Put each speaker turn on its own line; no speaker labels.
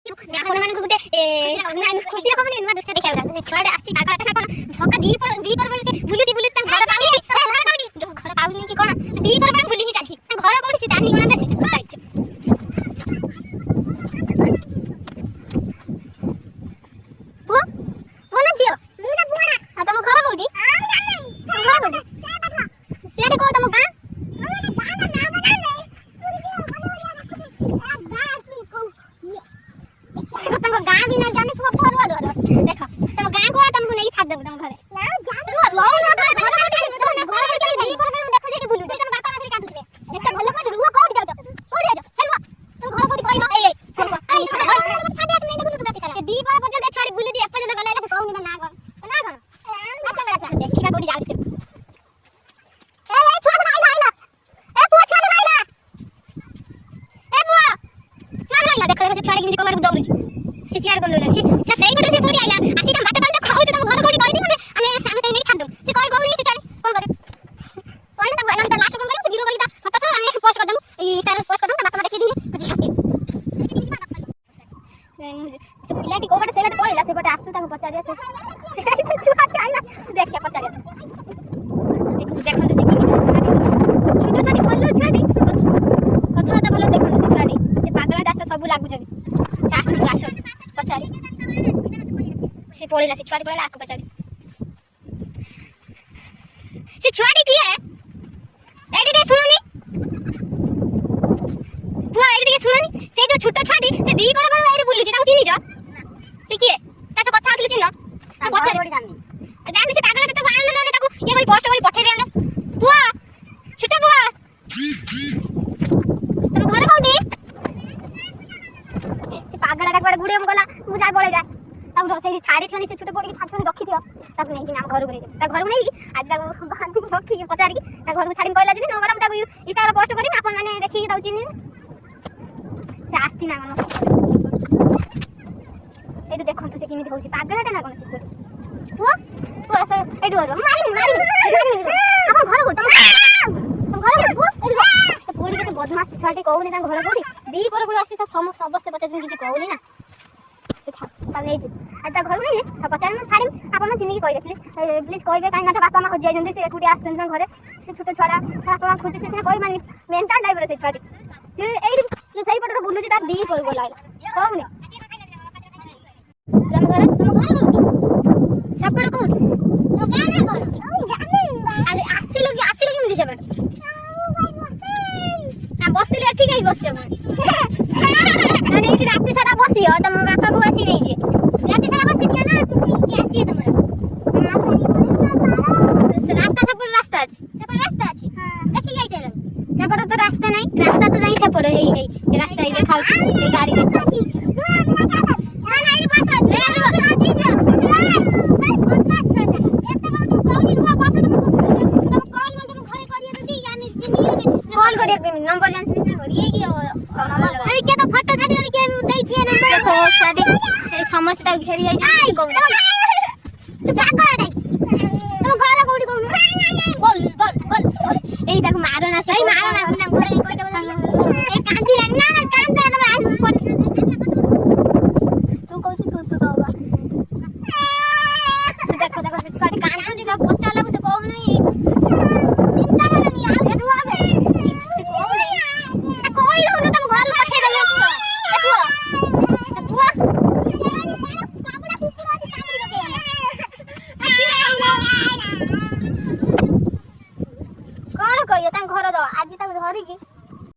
आपण माने गुटे खुशी खबर नुआ दृश्य देखा जाय छुआडे आसी पागल टा कोन सका दी पर से बुलुची ता घर पाउनी जो घर पाउनी कि कोन से दी पर बुली ही चालसी घर कोडी से जानी कोन दे से चाइछ वो कोन जियो मुना बुना आ तम घर कोडी घर कोडी सेडे को तम गां तुमको गां भी ना जाने तुम फोर देखो तुम गां को तुमको नहीं छाड़ देबो तुम घरे ना जान रो ना घर के नहीं पर देखो जे बुलु तुम बापा आसी काटुते एते भलो कर रुह कोड जाओ कोड जाओ हेलो तुम घर कोडी कहलो ए छाड़ दे नहीं बुलु तुम पिछा दी पर पजल छाड़ी बुलु जी एपजल गला ला कहू ना ना अच्छा बड़ा सा देखिका कोडी जाल से ए छुआ आइला आइला ए पुआ छुआ आइला ए पुआ छुआ आइला देखो से छाड़ी किन कवर दौड़ी से शेयर कर लेला से सही बटे से कोडी आइला आसी हम बात करते खाऊ तुम घर कोडी कहदी माने हमें तो नहीं छाड़ दम से कोई कहू से छाड़ी कोन करे कोन ता हम तो लास्ट कोन करे से वीडियो करी ता फटा से हमें पोस्ट कर दम ई स्टाइल पोस्ट कर दम बात देखि दी कुछ हसी से पिलाटी को बटे से बटे पळेला से बटे आसु ताको पचारिया से छुआ आइला देखिया पचारिया देखो से किनी छोटो छोटी भलो छाड़ी कथा तो भलो देखो से छाड़ी से पागला दास सब लागु जनी सासु आसु पचारी से पळेला से छुआडी पळेला आको पचारी से छुआडी की है एडी सुननी पुआ एडी सुननी से जो छोटो छाड़ी से दी पर एडी बुल्लु छी ताको चिनी जा से की है तासे कथा आखले चिन्ह पचारी ओडी जानी जानी से पागला तो आन न ताको ये कोई पोस्ट करी पठे देले पुआ छोटो पुआ तुम घर कोठी से पागला टा बड़ गुडे गला मु जा बोले जा ताको रोसे छाड़ी थनी से छोटे पड़ी छाड़ थनी रखी दियो ताको नहीं जिना घर को नहीं ता घर को नहीं आज ताको बांधी रखी के पचारी ता घर को छाड़ी कहला जे न गरम ताको इंस्टा पोस्ट करी आपन माने देखि के दउची नि से आस्ती ना मन ए तो देखो तो से किमी होसी पागला टा ना कोन से वो ऐसा एडो मारी अपन घर को तुम घर को तो पूरी के बदमाश छाड़ी कहूनी ता घर कोडी दी पर गुड आसी समस्त अवस्था बच्चा जिन किसी कहूनी ना से था नहीं आ ता घर नहीं आ पचार में छाड़ी आपन चिनी की कहि देखले प्लीज कहबे काई ना बापा मा खोज जंदे से एकुडी आसन घरे से छोटो छोरा बापा मा खोज से कोई मानी मेंटल लाइफ रे से छाड़ी जे एडी से सही पटरो बुल्लु जे ता दी पर बोलाइला कहूनी तुम घर सपड़ को तो गाना कोन जाने आज आसी लगी मिली से ना बसले ठीक है बस ना नहीं रात सारा बसियो तुम बापा को आसी नहीं जे रात सारा बस दिया ना कि आसी है तुमरा से रास्ता रास्ता अछि हां देखि गई से सेपड़ तो रास्ता नहीं रास्ता तो जाई सेपड़ ए रास्ता ए खाउ ए गाड़ी ना नहीं बस ले कॉल करिए नंबर जान ये की अरे क्या तो फोटो छाड़ी के दे दिए नंबर देखो छाड़ी समस्त तक घेरी जाई को तू का करे तुम घर कोडी को बोल ए देख मारो ना सही मारो ना अपना घर कोई तो ए कांदी ना कांदा तुम आज तू कहू तू सुतावा देखो से छाड़ी कांदो जी का पचा लागो से कहू नहीं चिंता करनी आ एठु आवे से कहू नहीं कोई हो ना तुम घर पठे देले देखो बुआ कापड़ा कुकुर आज कापड़ी के कोन कहियो ता घर दो आज तक धरी की